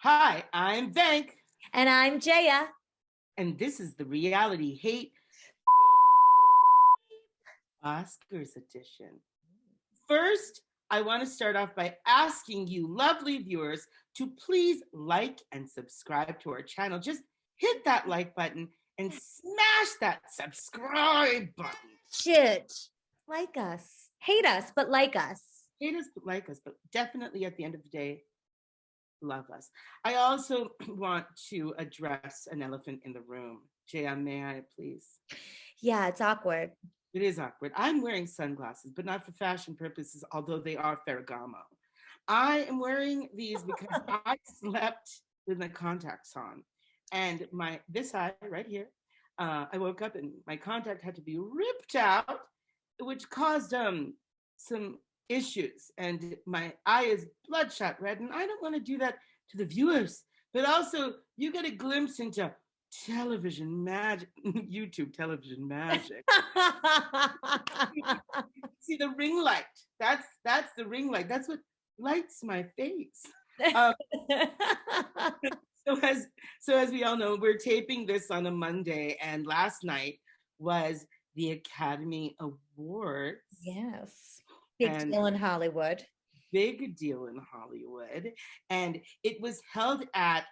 Hi, I'm Venk, And I'm Jaya. and this is the Reality Hate Oscars edition. First, I want to start off by asking you, lovely viewers, to please like and subscribe to our channel. Just hit that like button and smash that subscribe button. Shit. Like us. Hate us, but like us. Hate us, but like us, but definitely at the end of the day, love us. I also want to address an elephant in the room. Jaya, may I please? Yeah, it's awkward. It is awkward. I'm wearing sunglasses, but not for fashion purposes, although they are Ferragamo. I am wearing these because I slept with my contacts on. And this eye right here, I woke up and my contact had to be ripped out, which caused some issues. And my eye is bloodshot red. And I don't want to do that to the viewers. But also, you get a glimpse into television magic, YouTube television magic. See the ring light. That's the ring light. That's what lights my face. Um, so as we all know, we're taping this on a Monday, and last night was the Academy Awards. Yes. Big deal in Hollywood. Big deal in Hollywood. And it was held at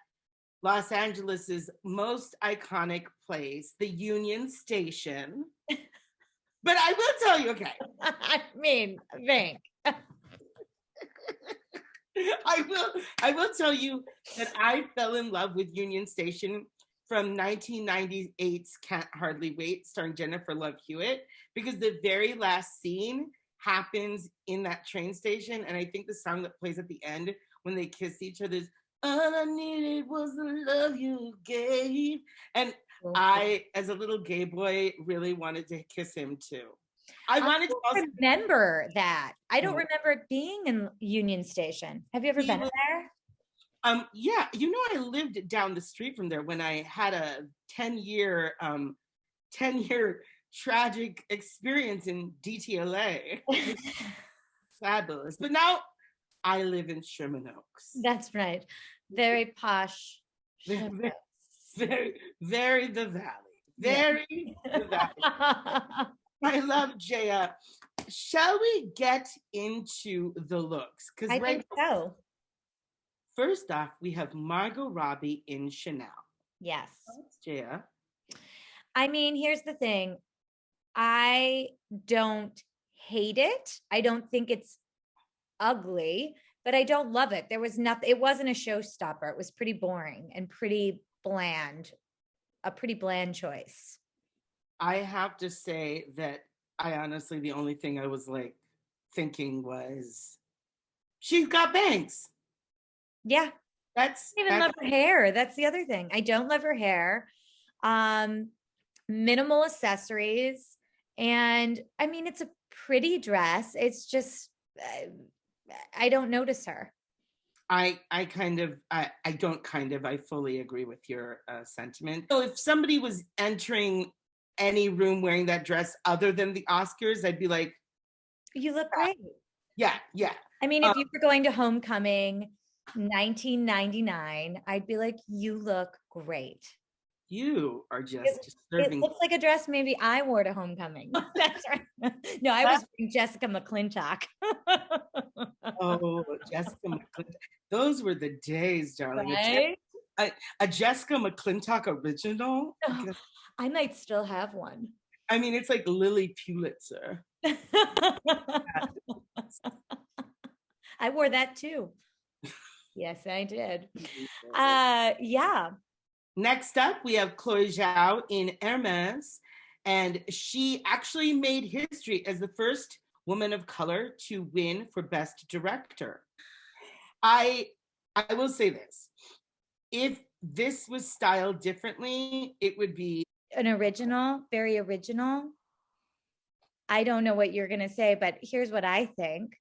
Los Angeles's most iconic place, the Union Station. But I will tell you, okay. I mean, Vink. I will tell you that I fell in love with Union Station from 1998's Can't Hardly Wait, starring Jennifer Love Hewitt, because the very last scene happens in that train station. And I think the song that plays at the end when they kiss each other is "All I Needed Was the Love You Gave." And I, as a little gay boy, really wanted to kiss him too. I remember that. I don't remember it being in Union Station. Have you ever been there? Yeah, I lived down the street from there when I had a 10-year tragic experience in DTLA. Fabulous. But now I live in Sherman Oaks. That's right. Very posh. Very, very the valley. Very the valley. I love Jaya. Shall we get into the looks? I think so. First off, we have Margot Robbie in Chanel. Yes. Jaya. I mean, here's the thing. I don't hate it. I don't think it's ugly, but I don't love it. There was nothing. It wasn't a showstopper. It was pretty boring and pretty bland. A pretty bland choice. I have to say that I honestly, the only thing I was like thinking was, she's got bangs. Yeah. I don't even love her hair. That's the other thing. I don't love her hair. Minimal accessories. And I mean, it's a pretty dress. It's just, I don't notice her. I fully agree with your sentiment. So if somebody was entering any room wearing that dress other than the Oscars, I'd be like, you look great. Yeah. I mean, if you were going to Homecoming 1999, I'd be like, you look great. You are just disturbing. It looks like a dress maybe I wore to Homecoming. That's right. No, I was wearing Jessica McClintock. Oh, Jessica McClintock. Those were the days, darling. Right? A Jessica McClintock original. Oh, I might still have one. I mean, it's like Lily Pulitzer. I wore that too. Yes, I did. Yeah. Next up, we have Chloe Zhao in Hermes, and she actually made history as the first woman of color to win for Best Director. I will say this. If this was styled differently, it would be an original, very original. I don't know what you're going to say, but here's what I think.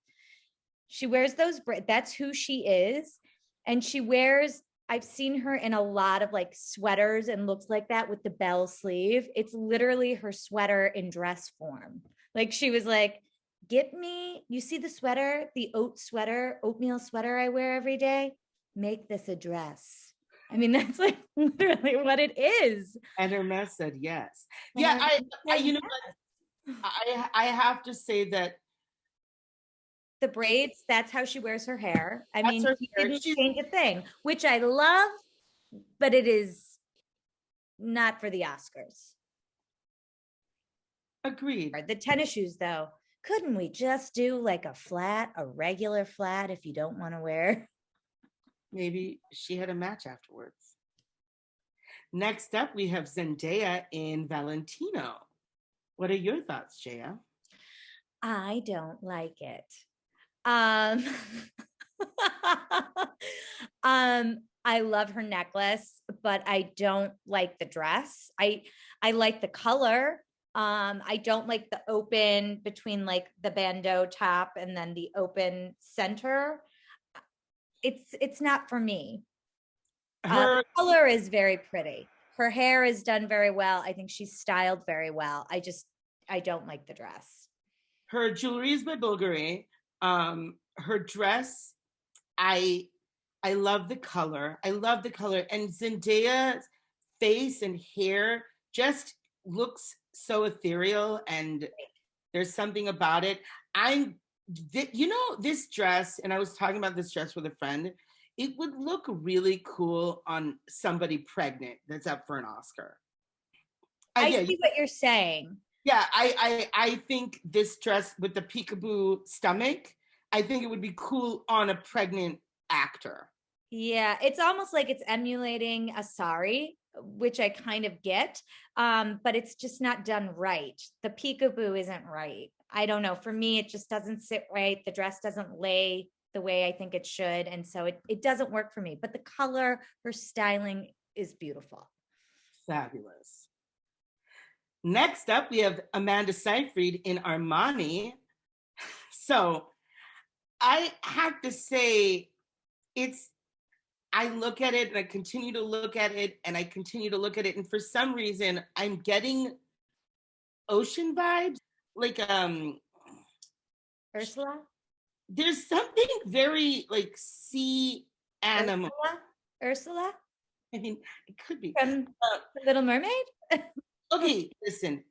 She wears those, that's who she is. And she wears, I've seen her in a lot of like sweaters and looks like that with the bell sleeve. It's literally her sweater in dress form. Like she was like, get me, you see the sweater, the oatmeal sweater I wear every day? make this a dress. I mean, that's like literally what it is. And Hermes said yes. And Yeah, Hermes I said you know yes. what? I have to say that The braids, that's how she wears her hair. I that's mean, her she hair. didn't She's change a thing, which I love, but it is not for the Oscars. agreed. The tennis shoes, though, couldn't we just do like a regular flat if you don't want to wear? Maybe she had a match afterwards. Next up, we have Zendaya in Valentino. What are your thoughts, Jaya? I don't like it. Um, I love her necklace, but I don't like the dress. I like the color. I don't like the open between like the bandeau top and then the open center. It's not for me. Her The color is very pretty. Her hair is done very well. I think she's styled very well. I don't like the dress. her jewelry is by Bulgari. Her dress, I I love the color. I love the color. And Zendaya's face and hair just looks so ethereal, and there's something about it. I'm you know, this dress, and I was talking about this dress with a friend, it would look really cool on somebody pregnant that's up for an Oscar. I Yeah, see what you're saying. yeah. I think this dress with the peekaboo stomach, I think it would be cool on a pregnant actor. Yeah, it's almost like it's emulating a sari, which I kind of get, but it's just not done right. The peekaboo isn't right. I don't know. For me, it just doesn't sit right. The dress doesn't lay the way I think it should. And so it doesn't work for me. But the color, her styling is beautiful. Fabulous. Next up, we have Amanda Seyfried in Armani. So I have to say, it's, I look at it and I continue to look at it and I continue to look at it. And for some reason, I'm getting ocean vibes. Like, Ursula? there's something very like sea animal. Ursula? Ursula? I mean, it could be. From The Little Mermaid? Okay, listen,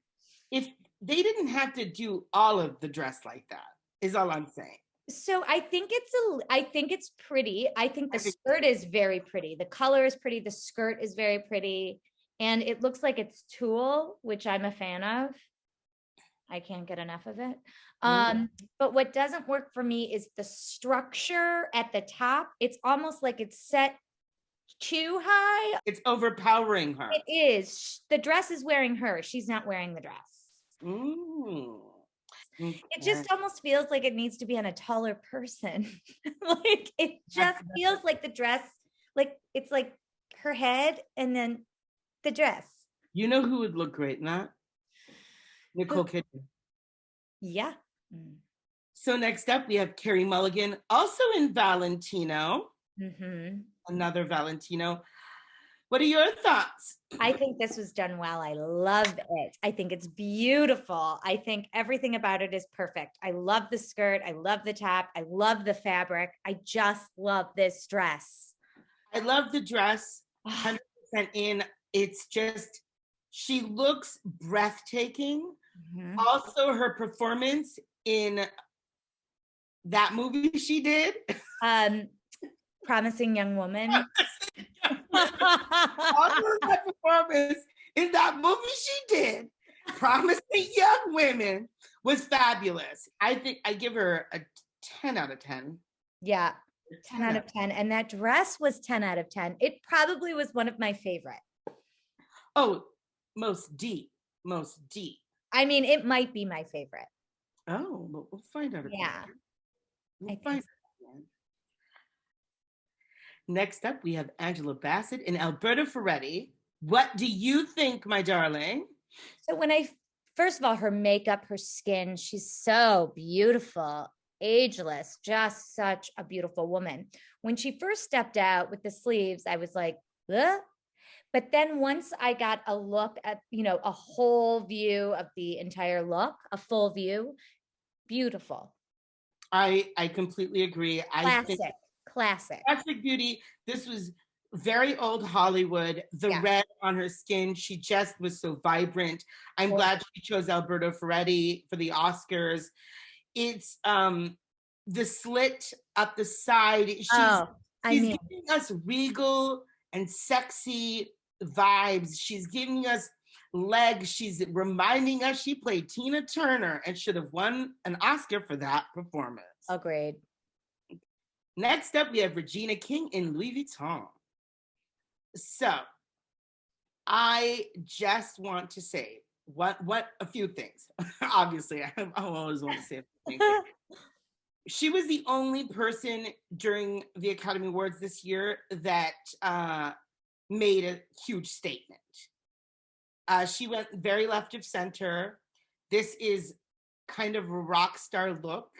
if they didn't have to do all of the dress like that, is all I'm saying. So I think it's pretty. I think the skirt is very pretty. The color is pretty. The skirt is very pretty. And it looks like it's tulle, which I'm a fan of. I can't get enough of it. But what doesn't work for me is the structure at the top. It's almost like it's set too high. It's overpowering her. It is. The dress is wearing her. She's not wearing the dress. Mm. Okay. It just almost feels like it needs to be on a taller person. Like it just feels like the dress, like it's like her head and then the dress. You know who would look great in that? Nicole Kidman. Yeah. So next up, we have Carey Mulligan, also in Valentino. Mm-hmm. Another Valentino. What are your thoughts? I think this was done well. I love it. I think it's beautiful. I think everything about it is perfect. I love the skirt. I love the top. I love the fabric. I just love this dress. I love the dress. 100% in. It's just, she looks breathtaking. Mm-hmm. Also, her performance in that movie she did. Promising Young Woman. Also, that performance in that movie she did, Promising Young Women, was fabulous. I think I give her a 10 out of 10. Yeah, 10 out of 10. And that dress was 10 out of 10. It probably was one of my favorite. Oh, most deep. I mean, it might be my favorite. Oh, but we'll find out. Yeah. We'll find out. Next up, we have Angela Bassett and Alberta Ferretti. What do you think, my darling? So first of all, her makeup, her skin, she's so beautiful, ageless, just such a beautiful woman. When she first stepped out with the sleeves, I was like, ugh. But then once I got a look at, a whole view of the entire look, a full view, beautiful. I completely agree. Classic. Classic beauty. This was very old Hollywood. The Yeah. red on her skin, she just was so vibrant. I'm glad she chose Alberto Ferretti for the Oscars. It's the slit up the side. She's giving us regal and sexy vibes. She's giving us legs. She's reminding us she played Tina Turner and should have won an Oscar for that performance. Agreed. Next up, we have Regina King in Louis Vuitton. So I just want to say a few things. Obviously, I always want to say a few things. She was the only person during the Academy Awards this year that made a huge statement. She went very left of center. This is kind of a rock star look.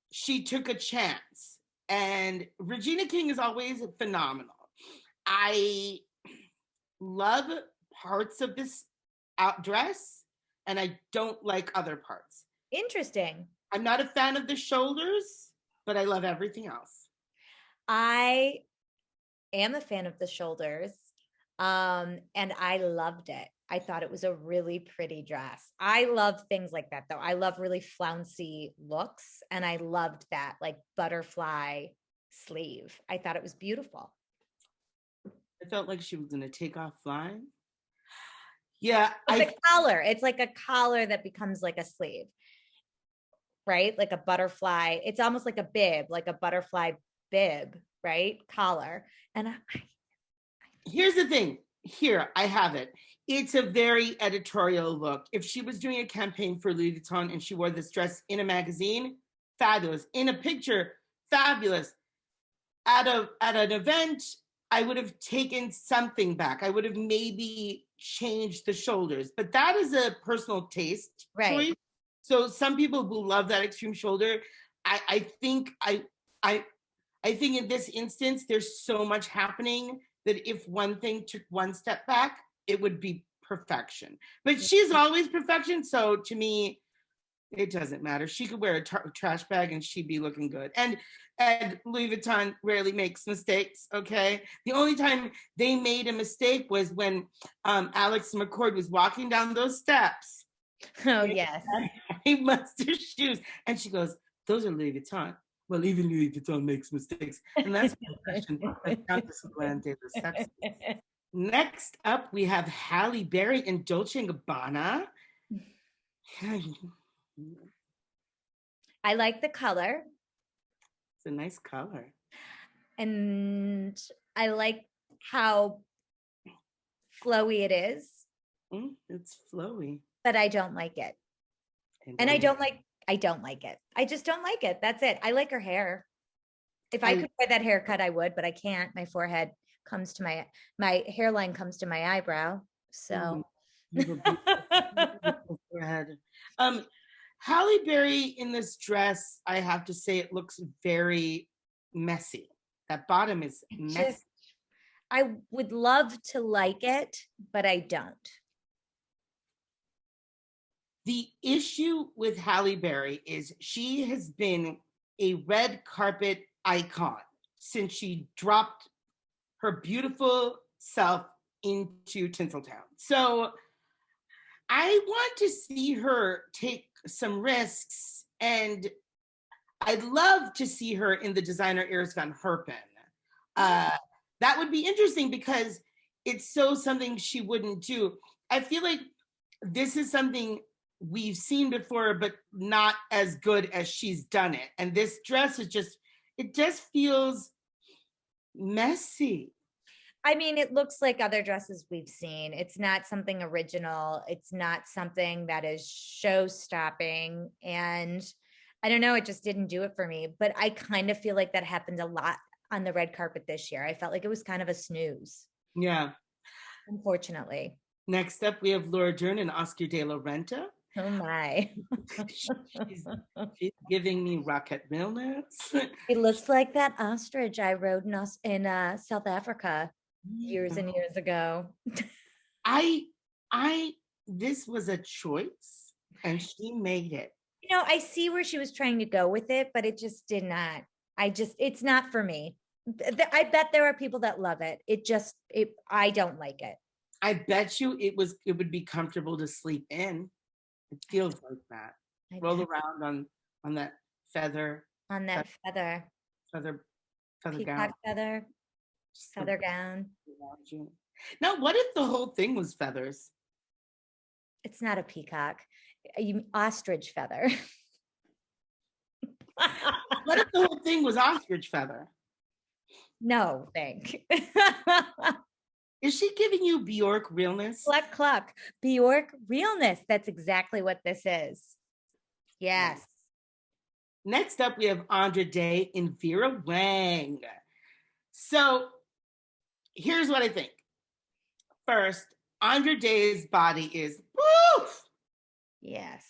She took a chance, and Regina King is always phenomenal. I love parts of this dress, and I don't like other parts. Interesting. I'm not a fan of the shoulders, but I love everything else. I am a fan of the shoulders, and I loved it. I thought it was a really pretty dress. I love things like that, though. I love really flouncy looks, and I loved that like butterfly sleeve. I thought it was beautiful. I felt like she was going to take off flying. Yeah. It's a collar. It's like a collar that becomes like a sleeve, right? Like a butterfly. It's almost like a bib, like a butterfly bib, right? Collar. And here's the thing. Here, I have it. It's a very editorial look. If she was doing a campaign for Louis Vuitton and she wore this dress in a magazine, fabulous. In a picture, fabulous. At an event, I would have taken something back. I would have maybe changed the shoulders, but that is a personal taste choice. So some people will love that extreme shoulder. I think in this instance, there's so much happening that if one thing took one step back, it would be perfection. But she's always perfection. So to me, it doesn't matter. She could wear a trash bag and she'd be looking good. And Louis Vuitton rarely makes mistakes, okay? The only time they made a mistake was when Alex McCord was walking down those steps. Oh, yes. He mustard shoes. And she goes, those are Louis Vuitton. Well, even Louis Vuitton makes mistakes. And that's my question. Next up, we have Halle Berry in Dolce & Gabbana. I like the color. It's a nice color. And I like how flowy it is. It's flowy. But I don't like it. And I don't like it. I just don't like it. That's it. I like her hair. If I could wear that haircut, I would, but I can't. My forehead comes to my hairline comes to my eyebrow. So Halle Berry in this dress, I have to say, it looks very messy. That bottom is messy. I would love to like it, but I don't. The issue with Halle Berry is she has been a red carpet icon since she dropped her beautiful self into Tinseltown. So I want to see her take some risks, and I'd love to see her in the designer Iris van Herpen. That would be interesting because it's so something she wouldn't do. I feel like this is something we've seen before, but not as good as she's done it. And this dress is it just feels messy. I mean, it looks like other dresses we've seen. It's not something original. It's not something that is show-stopping. And I don't know, it just didn't do it for me. But I kind of feel like that happened a lot on the red carpet this year. I felt like it was kind of a snooze. Yeah. Unfortunately. Next up, we have Laura Dern and Oscar de la Renta. Oh my. she's giving me rocket realness. It looks like that ostrich I rode in South Africa years and years ago. This was a choice and she made it. You know, I see where she was trying to go with it, but it just did not It's not for me. I bet there are people that love it. I don't like it. I bet you it would be comfortable to sleep in. It feels like that. Roll around on that feather. On that feather Gown. peacock feather gown. Now, what if the whole thing was feathers? It's not a peacock. Ostrich feather. What if the whole thing was ostrich feather? No, thank. Is she giving you Bjork realness? Cluck, cluck. Bjork realness. That's exactly what this is. Yes. Next up, we have Andra Day and Vera Wang. So here's what I think. First, Andra Day's body is woof. Yes.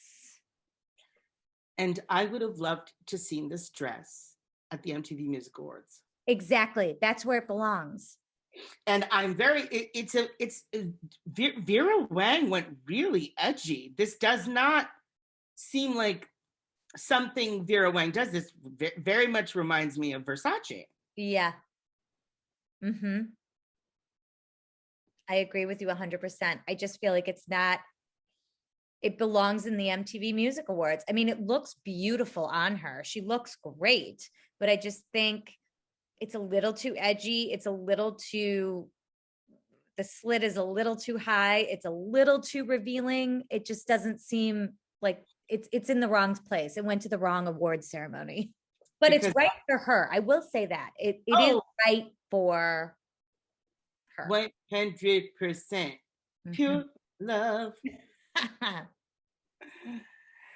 And I would have loved to seen this dress at the MTV Music Awards. Exactly. That's where it belongs. And I'm Vera Wang went really edgy. This does not seem like something Vera Wang does. This very much reminds me of Versace. Yeah. Mm-hmm. I agree with you 100%. I just feel like it belongs in the MTV Music Awards. I mean, it looks beautiful on her. She looks great, but I just think it's a little too edgy. The slit is a little too high. It's a little too revealing. It just doesn't seem like it's in the wrong place. It went to the wrong award ceremony, but it's right for her. I will say that it is right for her. 100% pure love.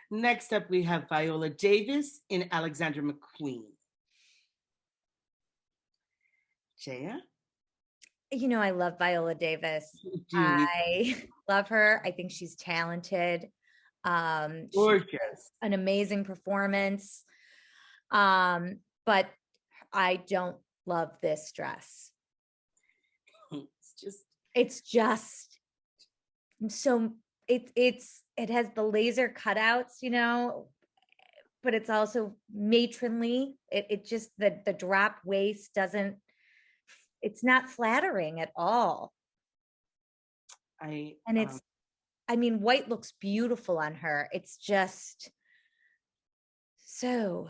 Next up, we have Viola Davis and Alexandra McQueen. Jaya? I love Viola Davis. I love her. I think she's talented. Gorgeous. An amazing performance. But I don't love this dress. It has the laser cutouts, but it's also matronly. It just the drop waist it's not flattering at all. White looks beautiful on her. It's just so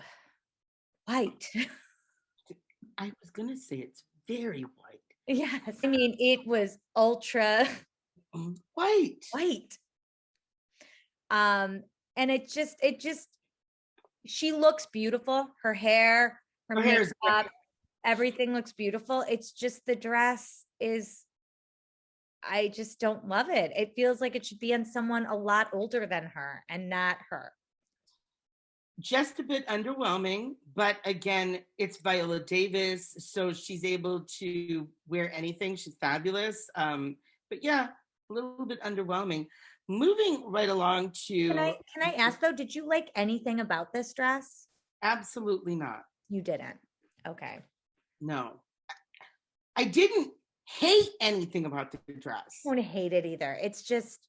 white. I was gonna say it's very white. Yes. It was ultra white. And it just she looks beautiful. Her hair, her makeup, everything looks beautiful. It's just the dress I just don't love it. It feels like it should be on someone a lot older than her and not her. Just a bit underwhelming, but again, it's Viola Davis, so she's able to wear anything. She's fabulous. But yeah, a little bit underwhelming. Moving right along to... Can I ask though, did you like anything about this dress? Absolutely not. You didn't? Okay. No. I didn't hate anything about the dress. I don't hate it either. It's just,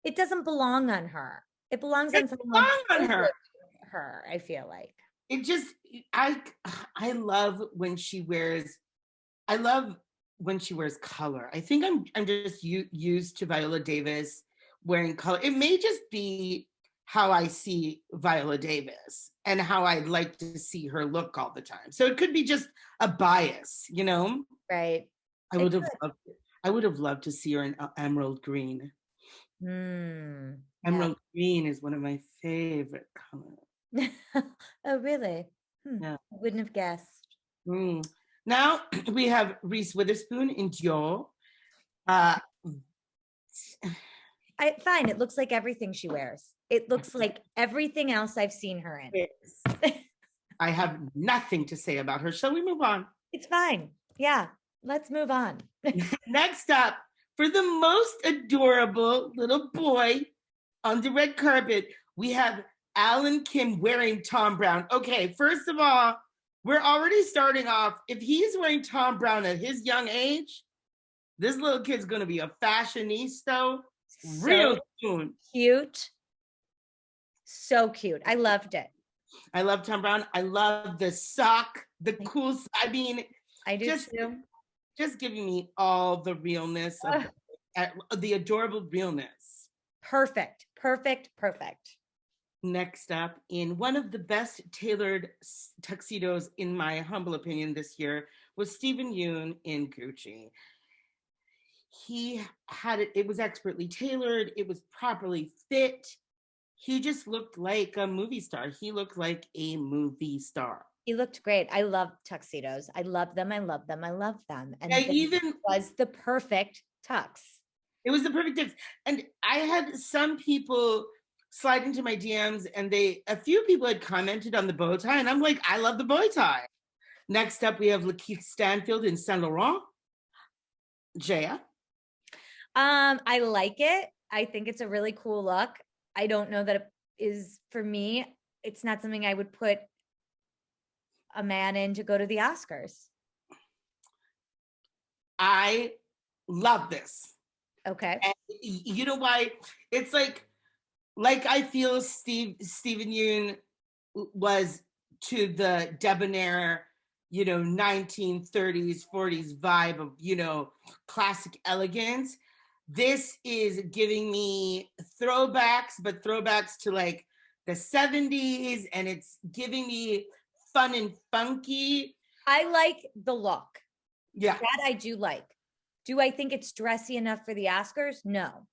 it doesn't belong on her. It belongs on someone on her. I feel like. It just, I love when she wears color. I think I'm just used to Viola Davis wearing color. It may just be how I see Viola Davis and how I'd like to see her look all the time. So it could be just a bias, Right. I would have loved to see her in emerald green. Emerald green is one of my favorite colors. Oh, really? Yeah. I wouldn't have guessed. Now we have Reese Witherspoon in Dior. Fine. It looks like everything she wears. It looks like everything else I've seen her in. I have nothing to say about her. Shall we move on? It's fine. Yeah. Let's move on. Next up, for the most adorable little boy on the red carpet, we have Alan Kim wearing Tom Brown. Okay, first of all, we're already starting off. If he's wearing Tom Brown at his young age, this little kid's going to be a fashionista real soon. Cute. So cute. I loved it. I love Tom Brown. I love the sock, the cool. I mean, I do just too. just giving me all the realness of Ugh, the adorable realness. perfect, perfect, perfect. Next up, in one of the best tailored tuxedos, in my humble opinion, this year was Stephen Yoon in Gucci. He had it, it was expertly tailored, it was properly fit. He just looked like a movie star. He looked like a movie star. He looked great. I love tuxedos. I love them. I love them. I love them. I And this even was the perfect tux. It was the perfect mix. And I had some people slide into my DMs, and a few people had commented on the bow tie, and I'm like, I love the bow tie. Next up, we have Lakeith Stanfield in Saint Laurent. Jaya. I like it. I think it's a really cool look. I don't know that it is for me. It's not something I would put a man in to go to the Oscars. I love this. Okay. And you know why? It's like I feel Stephen Yoon was to the debonair, 1930s, 40s vibe of, classic elegance. This is giving me throwbacks, but throwbacks to like the 70s, and it's giving me fun and funky. I like the look. Yeah. That I do like. Do I think it's dressy enough for the Oscars? No.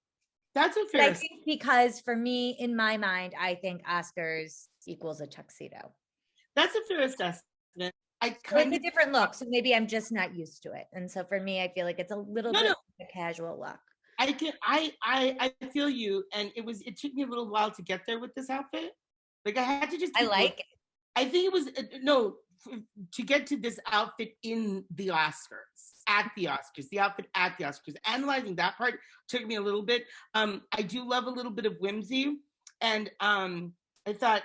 That's a But I fair. think because for me, in my mind, I think Oscars equals a tuxedo. That's a fair assessment. I So kind it's a of different look. So maybe I'm just not used to it. And so for me, I feel like it's a little no bit no. of a casual look. I feel you, and it took me a little while to get there with this outfit. Like I had to just I keep like looking. I think it was no to get to this outfit in the Oscars, the outfit at the Oscars. Analyzing that part took me a little bit. I do love a little bit of whimsy, and I thought,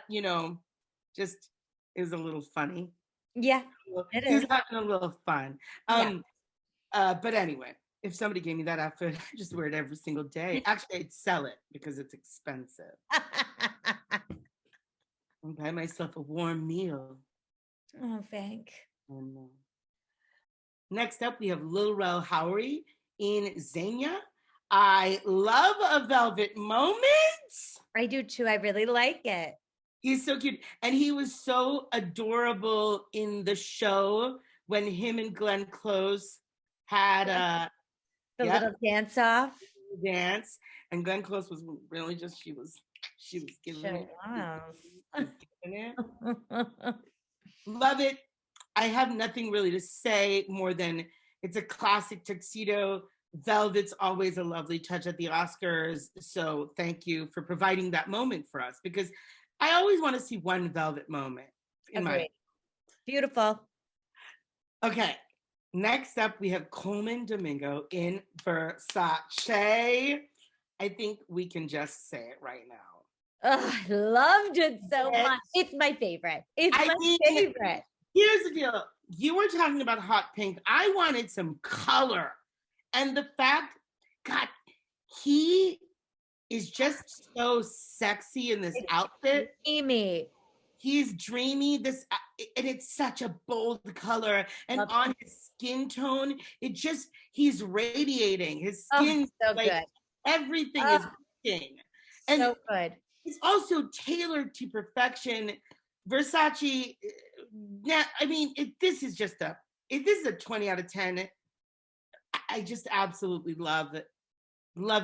just it was a little funny. Yeah, it He's is. having a little fun. Yeah. But anyway, if somebody gave me that outfit, I'd just wear it every single day. Actually, I'd sell it because it's expensive. And buy myself a warm meal. Oh, thank. And, next up, we have Lil Rel Howery in Xenia. I love a velvet moment. I do too. I really like it. He's so cute. And he was so adorable in the show when him and Glenn Close had The little dance off. dance. And Glenn Close was really just she was giving it. She was giving it. Love it. I have nothing really to say more than it's a classic tuxedo. Velvet's always a lovely touch at the Oscars. So thank you for providing that moment for us, because I always want to see one velvet moment in my. Beautiful. Okay. Next up, we have Coleman Domingo in Versace. I think we can just say it right now. Oh, I loved it so much. It's my favorite. It's my favorite. Here's the deal. You were talking about hot pink. I wanted some color. And the fact, God, he is just so sexy in this outfit. Dreamy. He's dreamy. And it's such a bold color. And on his skin tone, he's radiating. His skin, so good. Everything is working. And so good. It's also tailored to perfection. Versace, I mean, this is a 20 out of 10. I just absolutely love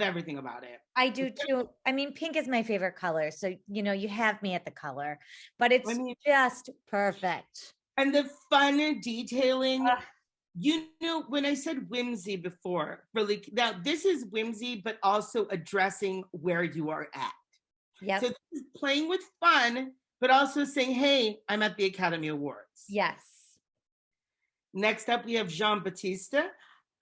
everything about it. I do too. I mean, pink is my favorite color. So, you have me at the color, but it's just perfect. And the fun detailing, when I said whimsy before, really, now this is whimsy, but also addressing where you are at. Yeah. So this is playing with fun, but also saying, hey, I'm at the Academy Awards. Yes. Next up, we have Jean Baptiste.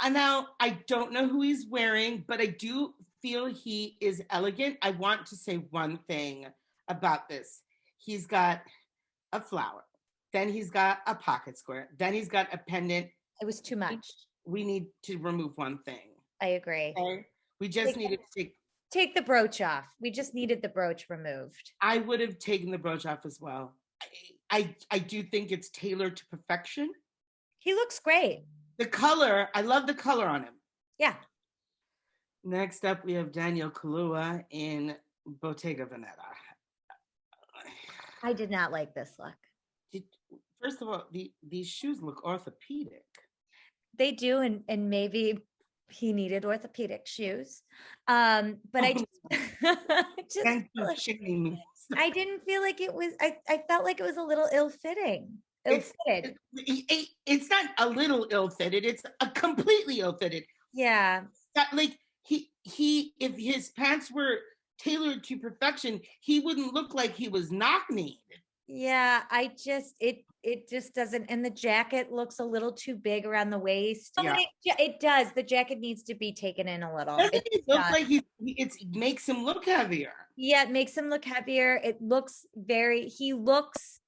And now I don't know who he's wearing, but I do feel he is elegant. I want to say one thing about this. He's got a flower. Then he's got a pocket square. Then he's got a pendant. It was too much. We need to remove one thing. I agree. Okay? We just needed to take the brooch off. We just needed the brooch removed. I would have taken the brooch off as well. I do think it's tailored to perfection. He looks great. The color, I love the color on him. Yeah. Next up, we have Daniel Kaluuya in Bottega Veneta. I did not like this look. First of all, these shoes look orthopedic. They do, and maybe he needed orthopedic shoes. But I just Thank you, Shane. I didn't feel like it was, I felt like it was a little ill-fitting. Ill-fitted. It's not a little ill-fitted, it's a completely ill-fitted. Yeah. Like he if his pants were tailored to perfection, he wouldn't look like he was knock-kneed. Yeah, it just doesn't, and the jacket looks a little too big around the waist. Yeah. It does. The jacket needs to be taken in a little. Doesn't it look like it makes him look heavier? Yeah, it makes him look heavier. He looks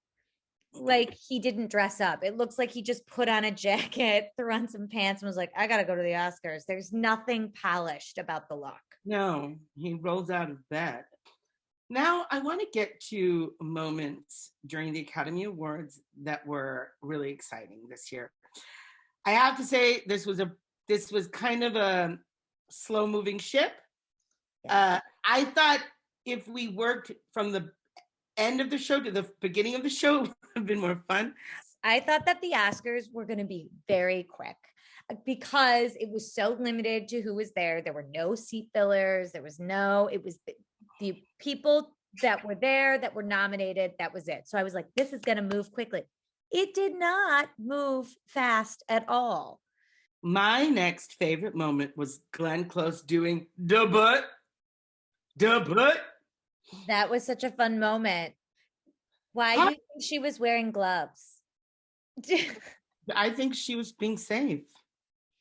like he didn't dress up. It looks like he just put on a jacket, threw on some pants, and was like, I gotta go to the Oscars. There's nothing polished about the look. No, he rolls out of bed. Now, I want to get to moments during the Academy Awards that were really exciting this year. I have to say, this was kind of a slow-moving ship. Yeah. I thought if we worked from the end of the show to the beginning of the show, it would have been more fun. I thought that the Oscars were going to be very quick because it was so limited to who was there. There were no seat fillers. It was the people that were there that were nominated. That was it. So I was like, this is going to move quickly. It did not move fast at all. My next favorite moment was Glenn Close doing da butt. That was such a fun moment. Why do you think she was wearing gloves? I think she was being safe.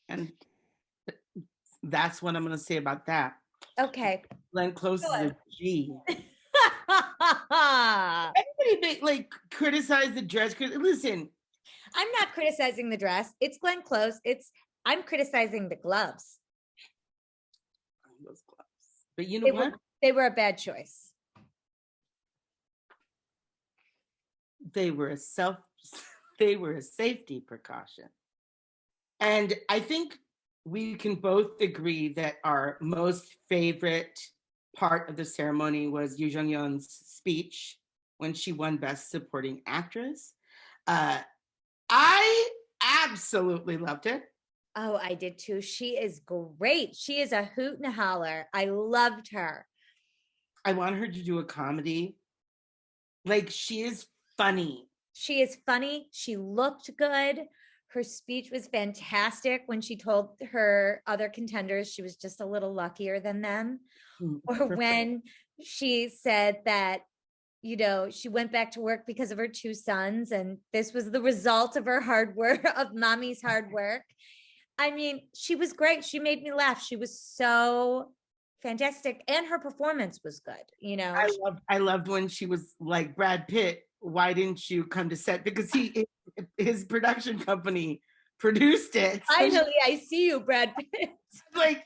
And that's what I'm going to say about that. Okay. Glenn Close is a G. Everybody criticize the dress. Listen. I'm not criticizing the dress. It's Glenn Close. I'm criticizing the gloves. Those gloves. But you know what? They were a bad choice. They were a safety precaution. And I think we can both agree that our most favorite part of the ceremony was Yoo Jung-yeon's speech when she won Best Supporting Actress. I absolutely loved it. Oh, I did too. She is great. She is a hoot and a holler. I loved her. I want her to do a comedy. Like, she is funny. She is funny. She looked good. Her speech was fantastic when she told her other contenders she was just a little luckier than them. Or when she said that, she went back to work because of her two sons, and this was the result of her hard work, of mommy's hard work. I mean, she was great. She made me laugh. She was so fantastic, and her performance was good. I loved when she was like, Brad Pitt, why didn't you come to set? Because his production company produced it. Finally, I see you, Brad Pitt. Like,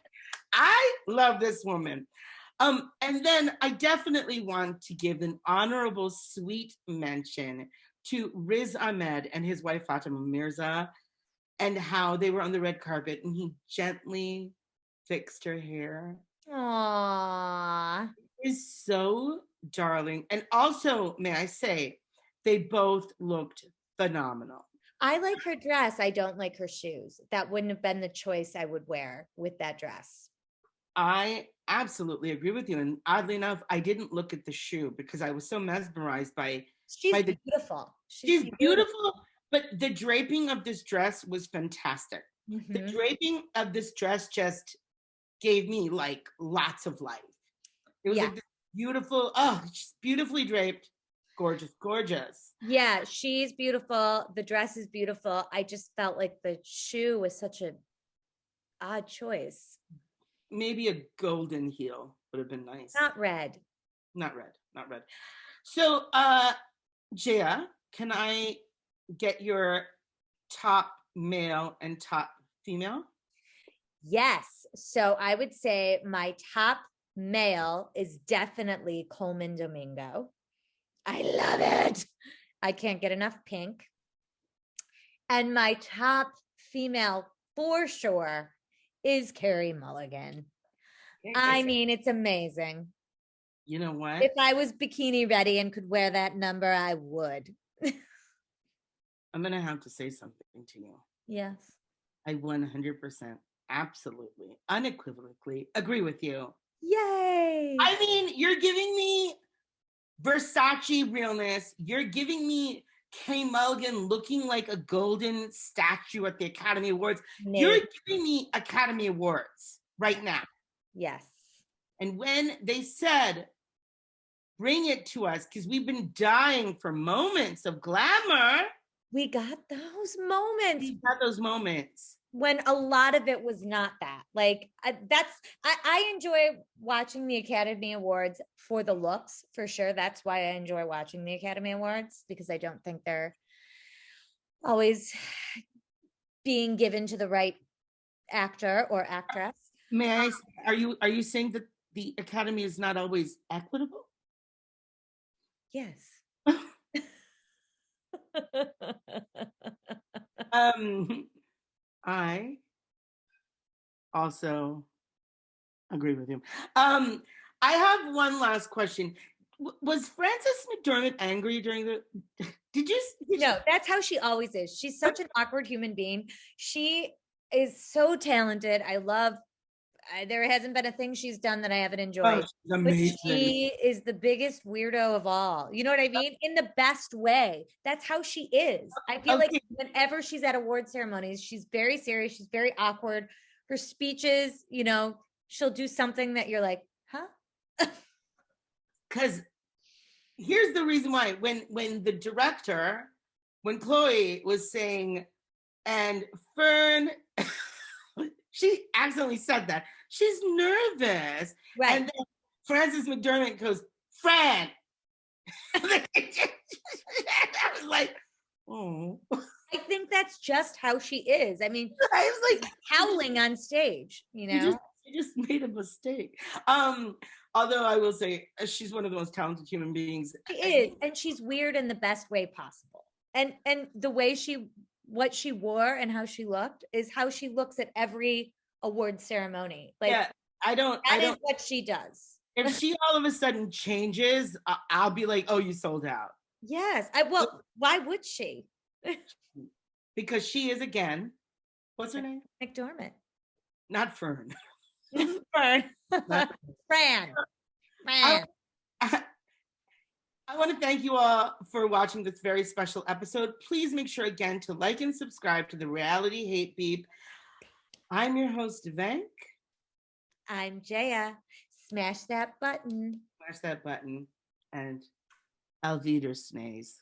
I love this woman. And then I definitely want to give an honorable, sweet mention to Riz Ahmed and his wife Fatima Mirza, and how they were on the red carpet and he gently fixed her hair. Aww. It is so darling. And also, may I say, they both looked phenomenal. I like her dress. I don't like her shoes. That wouldn't have been the choice I would wear with that dress. I absolutely agree with you. And oddly enough, I didn't look at the shoe because I was so mesmerized by beautiful. She's beautiful, but the draping of this dress was fantastic. Mm-hmm. The draping of this dress just gave me like lots of life. It was like this beautiful, just beautifully draped, gorgeous. Yeah, she's beautiful. The dress is beautiful. I just felt like the shoe was such an odd choice. Maybe a golden heel would have been nice. Not red. So, Jaya, can I get your top male and top female? Yes. So I would say my top male is definitely Coleman Domingo. I love it. I can't get enough pink. And my top female for sure is Carrie Mulligan. I mean, it's amazing. You know what? If I was bikini ready and could wear that number, I would. I'm going to have to say something to you. Yes. I 100% absolutely unequivocally agree with you. Yay. I mean, you're giving me Versace realness. You're giving me Kay Mulligan looking like a golden statue at the Academy Awards. You're giving me Academy Awards right now. Yes. And when they said, bring it to us, because we've been dying for moments of glamour. We got those moments. We got those moments. When a lot of it was not that. Like, I enjoy watching the Academy Awards for the looks, for sure. That's why I enjoy watching the Academy Awards, because I don't think they're always being given to the right actor or actress. May I, are you saying that the Academy is not always equitable? Yes. I also agree with you. I have one last question. Was Frances McDormand angry during the? No, that's how she always is. She's such an awkward human being. She is so talented. I love. There hasn't been a thing she's done that I haven't enjoyed. Oh, she's amazing. But she is the biggest weirdo of all. You know what I mean? In the best way. That's how she is. I feel like whenever she's at award ceremonies, she's very serious. She's very awkward. Her speeches, you know, she'll do something that you're like, huh? Because here's the reason why. When the director, when Chloe was saying, and Fern, she accidentally said that. She's nervous. Right. And then Frances McDormand goes, Fran. I was like, oh. I think that's just how she is. I mean, I was like howling on stage, you know? She just made a mistake. Although I will say she's one of the most talented human beings. She is, and she's weird in the best way possible. And the way what she wore and how she looked is how she looks at every award ceremony. Like, yeah, I don't is what she does. If she all of a sudden changes, I'll be like, oh, you sold out. Yes. Why would she? Because she is, again, what's her name? McDormand. Not Fern. Fern. Fran. I want to thank you all for watching this very special episode. Please make sure again to like and subscribe to the Reality Hate Beep. I'm your host, Venk. I'm Jaya. Smash that button. Smash that button. And Alvider Snays.